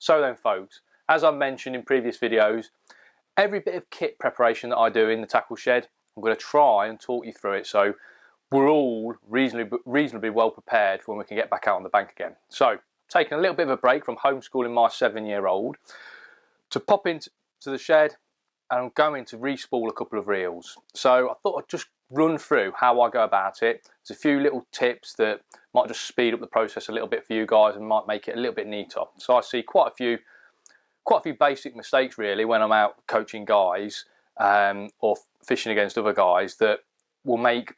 So then folks, as I mentioned in previous videos, every bit of kit preparation that I do in the tackle shed, I'm going to try and talk you through it so we're all reasonably well prepared for when we can get back out on the bank again. So, taking a little bit of a break from homeschooling my 7-year-old to pop into the shed, and I'm going to re-spool a couple of reels. So I thought I'd just run through how I go about it. There's a few little tips that might just speed up the process a little bit for you guys and might make it a little bit neater. So I see quite a few basic mistakes really when I'm out coaching guys or fishing against other guys that will make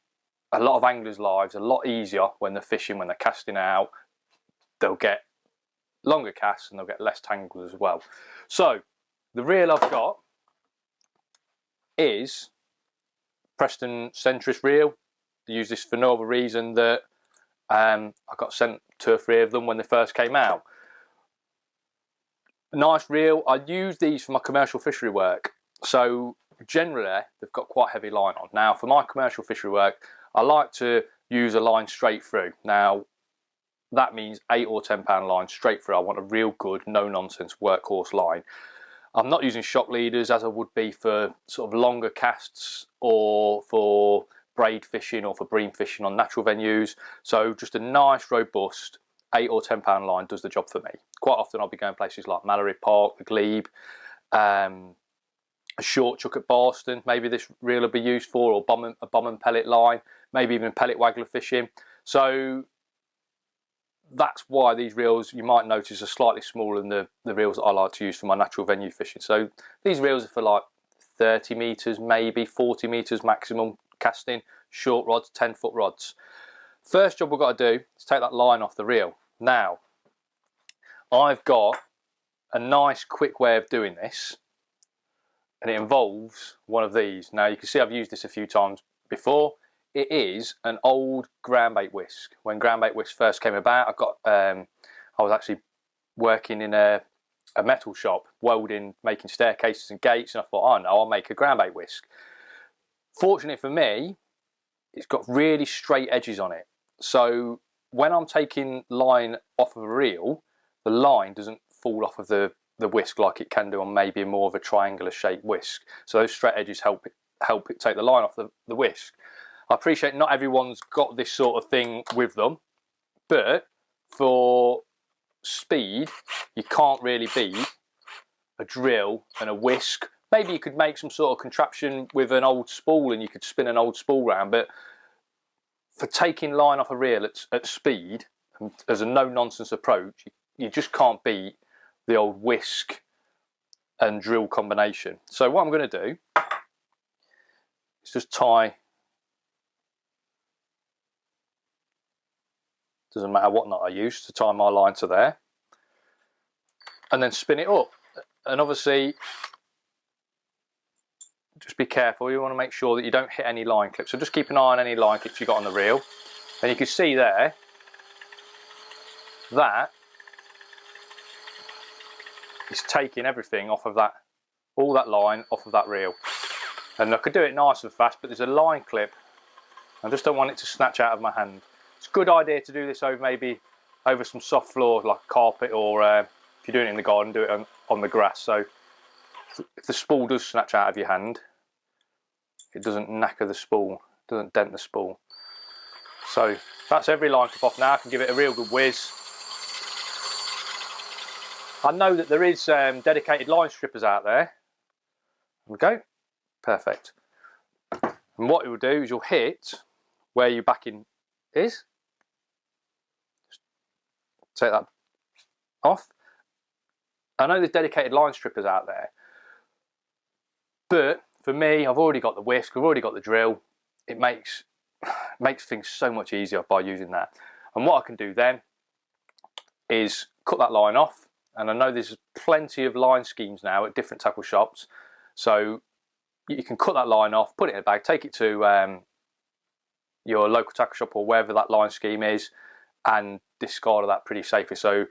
a lot of anglers' lives a lot easier when they're fishing, when they're casting out. They'll get longer casts and they'll get less tangles as well. So the reel I've got is Preston centrist reel. I use this for no other reason that I got sent 2 or 3 of them when they first came out. Nice reel. I use these for my commercial fishery work. So generally they've got quite heavy line on. Now for my commercial fishery work, I like to use a line straight through. Now that means 8 or 10 pound line straight through. I want a real good, no nonsense workhorse line. I'm not using shock leaders as I would be for sort of longer casts or for braid fishing or for bream fishing on natural venues. So just a nice, robust 8 or 10 pound line does the job for me. Quite often I'll be going places like Mallory Park, the Glebe, a short chuck at Boston, maybe this reel will be used for, or a bomb and pellet line, maybe even pellet waggler fishing. So that's why these reels, you might notice, are slightly smaller than the reels that I like to use for my natural venue fishing. So these reels are for like 30 metres, maybe 40 metres maximum casting, short rods, 10-foot rods. First job we've got to do is take that line off the reel. Now, I've got a nice quick way of doing this, and it involves one of these. Now you can see I've used this a few times before. It is an old ground bait whisk. When ground bait whisk first came about, I was actually working in a metal shop, welding, making staircases and gates, and I thought, oh no, I'll make a ground bait whisk. Fortunately for me, it's got really straight edges on it. So when I'm taking line off of a reel, the line doesn't fall off of the whisk like it can do on maybe more of a triangular shaped whisk. So those straight edges help it take the line off the whisk. I appreciate not everyone's got this sort of thing with them, but for speed, you can't really beat a drill and a whisk. Maybe you could make some sort of contraption with an old spool and you could spin an old spool round, but for taking line off a reel at speed, as a no-nonsense approach, you just can't beat the old whisk and drill combination. So what I'm going to do is just tie, doesn't matter what knot I use to tie my line to there, and then spin it up. And obviously just be careful, you want to make sure that you don't hit any line clips. So just keep an eye on any line clips you've got on the reel. And you can see there that is taking everything off of that, all that line off of that reel. And I could do it nice and fast, but there's a line clip. I just don't want it to snatch out of my hand. It's a good idea to do this maybe over some soft floor like carpet, or if you're doing it in the garden, do it on the grass. So if the spool does snatch out of your hand, it doesn't knacker the spool, doesn't dent the spool. So that's every line clip off now. I can give it a real good whiz. I know that there is dedicated line strippers out there. There we go, perfect. And what it will do is you'll hit where your backing is. Just take that off. I know there's dedicated line strippers out there, but for me, I've already got the whisk, I've already got the drill. It makes things so much easier by using that. And what I can do then is cut that line off. And I know there's plenty of line schemes now at different tackle shops. So you can cut that line off, put it in a bag, take it to your local tackle shop or wherever that line scheme is, and discard of that pretty safely. So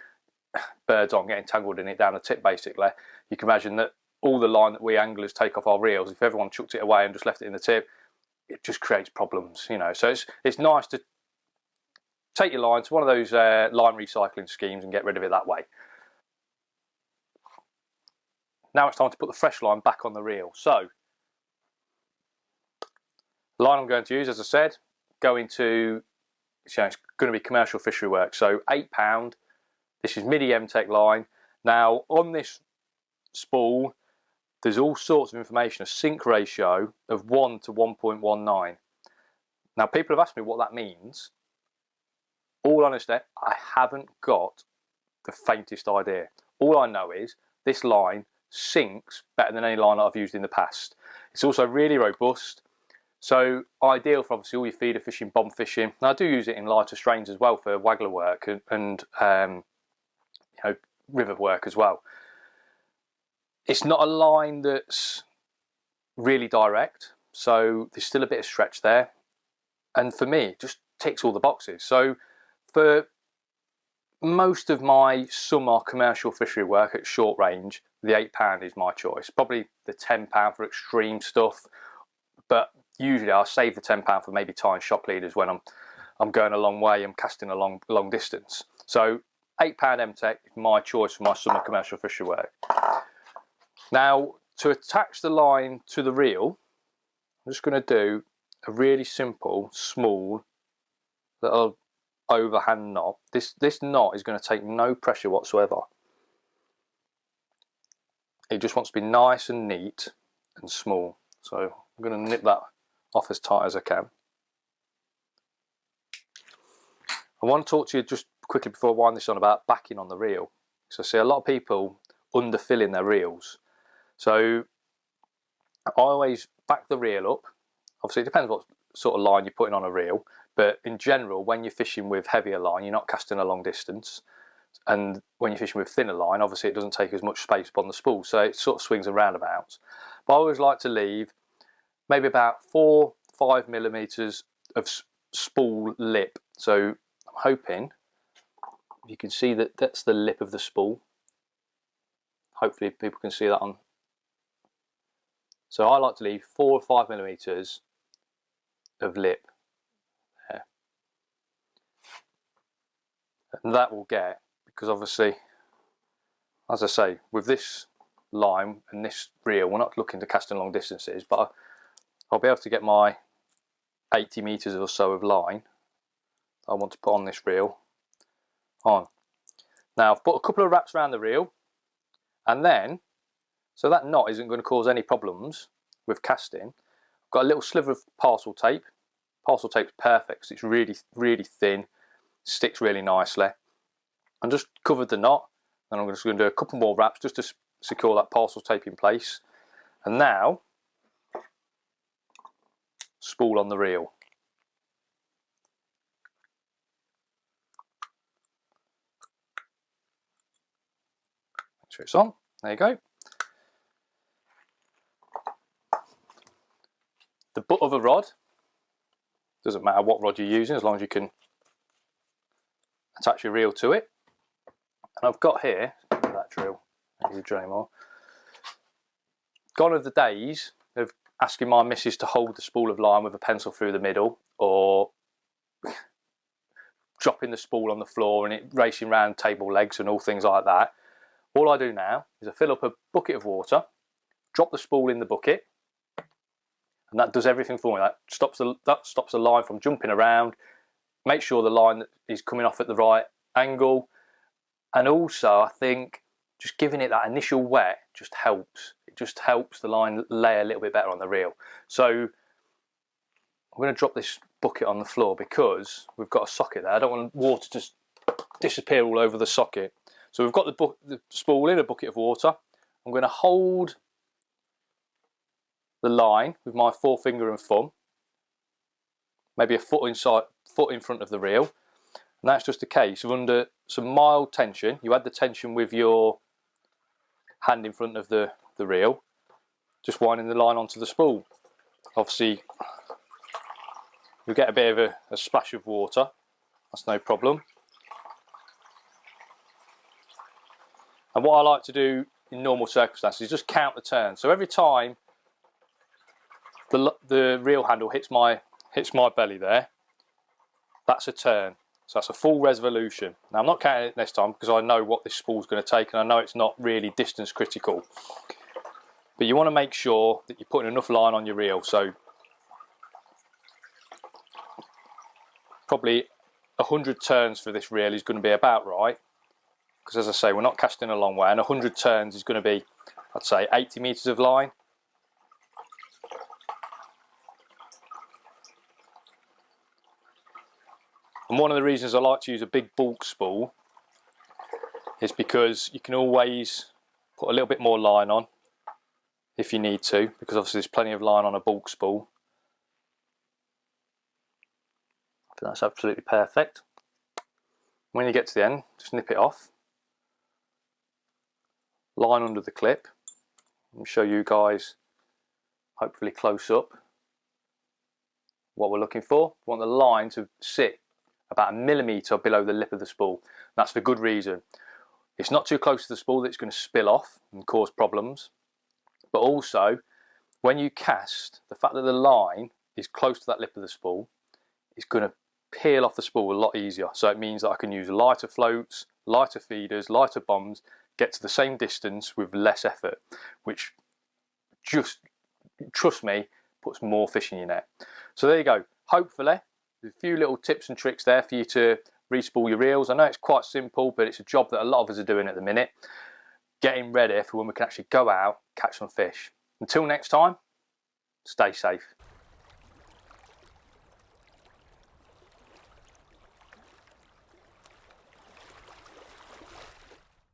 birds aren't getting tangled in it down the tip basically. You can imagine that all the line that we anglers take off our reels, if everyone chucked it away and just left it in the tip, it just creates problems, you know. So it's nice to take your line to one of those line recycling schemes and get rid of it that way. Now it's time to put the fresh line back on the reel. So, the line I'm going to use, as I said, it's going to be commercial fishery work. So £8. This is midi M-Tech line. Now on this spool, there's all sorts of information, a sink ratio of 1 to 1.19. Now people have asked me what that means. All honesty, I haven't got the faintest idea. All I know is this line sinks better than any line I've used in the past. It's also really robust. So ideal for obviously all your feeder fishing, bomb fishing. And I do use it in lighter strains as well for waggler work and river work as well. It's not a line that's really direct, so there's still a bit of stretch there. And for me, it just ticks all the boxes. So for most of my summer commercial fishery work at short range, the £8 is my choice. Probably the £10 for extreme stuff, but usually I'll save the £10 for maybe tying shock leaders when I'm going a long way, I'm casting a long distance. So £8 M-Tech is my choice for my summer commercial fishery work. Now to attach the line to the reel, I'm just going to do a really simple, small little overhand knot. This knot is going to take no pressure whatsoever. It just wants to be nice and neat and small. So I'm going to nip that off as tight as I can. I want to talk to you just quickly before I wind this on about backing on the reel. So I see a lot of people underfilling their reels. So I always back the reel up. Obviously it depends what sort of line you're putting on a reel, but in general when you're fishing with heavier line you're not casting a long distance, and when you're fishing with thinner line obviously it doesn't take as much space upon the spool, so it sort of swings and roundabouts. But I always like to leave maybe about 4-5 millimeters of spool lip. So I'm hoping you can see that that's the lip of the spool. Hopefully people can see that on. So I like to leave 4 or 5 millimeters of lip there. And that will get, because obviously, as I say, with this line and this reel, we're not looking to cast in long distances, but I'll be able to get my 80 meters or so of line I want to put on this reel on. Now I've put a couple of wraps around the reel, and then so that knot isn't going to cause any problems with casting. I've got a little sliver of parcel tape. Parcel tape's perfect because it's really thin, sticks really nicely. I just covered the knot, and I'm just going to do a couple more wraps just to secure that parcel tape in place. And now spool on the reel. Make sure it's on. There you go. The butt of a rod, doesn't matter what rod you're using as long as you can attach your reel to it. And I've got here, that drill, I use a drill anymore. Gone are the days of asking my missus to hold the spool of line with a pencil through the middle, or dropping the spool on the floor and it racing around table legs and all things like that. All I do now is I fill up a bucket of water, drop the spool in the bucket, and that does everything for me. That stops the line from jumping around, make sure the line is coming off at the right angle, and also I think just giving it that initial wet just helps. It just helps the line lay a little bit better on the reel. So I'm going to drop this bucket on the floor because we've got a socket there. I don't want water to just disappear all over the socket. So we've got the spool in a bucket of water. I'm going to hold the line with my forefinger and thumb, maybe a foot in front of the reel, and that's just a case of under some mild tension. You add the tension with your hand in front of the reel, just winding the line onto the spool. Obviously you get a bit of a splash of water, that's no problem. And what I like to do in normal circumstances is just count the turns. So every time the reel handle hits my belly there, that's a turn. So that's a full revolution. Now I'm not counting it this time because I know what this spool's going to take, and I know it's not really distance critical. But you want to make sure that you're putting enough line on your reel. So probably 100 turns for this reel is going to be about right. Because as I say, we're not casting a long way, and 100 turns is going to be, I'd say, 80 metres of line. And one of the reasons I like to use a big bulk spool is because you can always put a little bit more line on if you need to, because obviously there's plenty of line on a bulk spool. So that's absolutely perfect. When you get to the end, just nip it off. Line under the clip. Let me show you guys, hopefully close up, what we're looking for. We want the line to sit about 1 millimetre below the lip of the spool. That's for good reason. It's not too close to the spool that it's going to spill off and cause problems. But also, when you cast, the fact that the line is close to that lip of the spool, it's going to peel off the spool a lot easier. So it means that I can use lighter floats, lighter feeders, lighter bombs, get to the same distance with less effort, which just, trust me, puts more fish in your net. So there you go. Hopefully, there's a few little tips and tricks there for you to re-spool your reels. I know it's quite simple, but it's a job that a lot of us are doing at the minute, getting ready for when we can actually go out, catch some fish. Until next time, stay safe.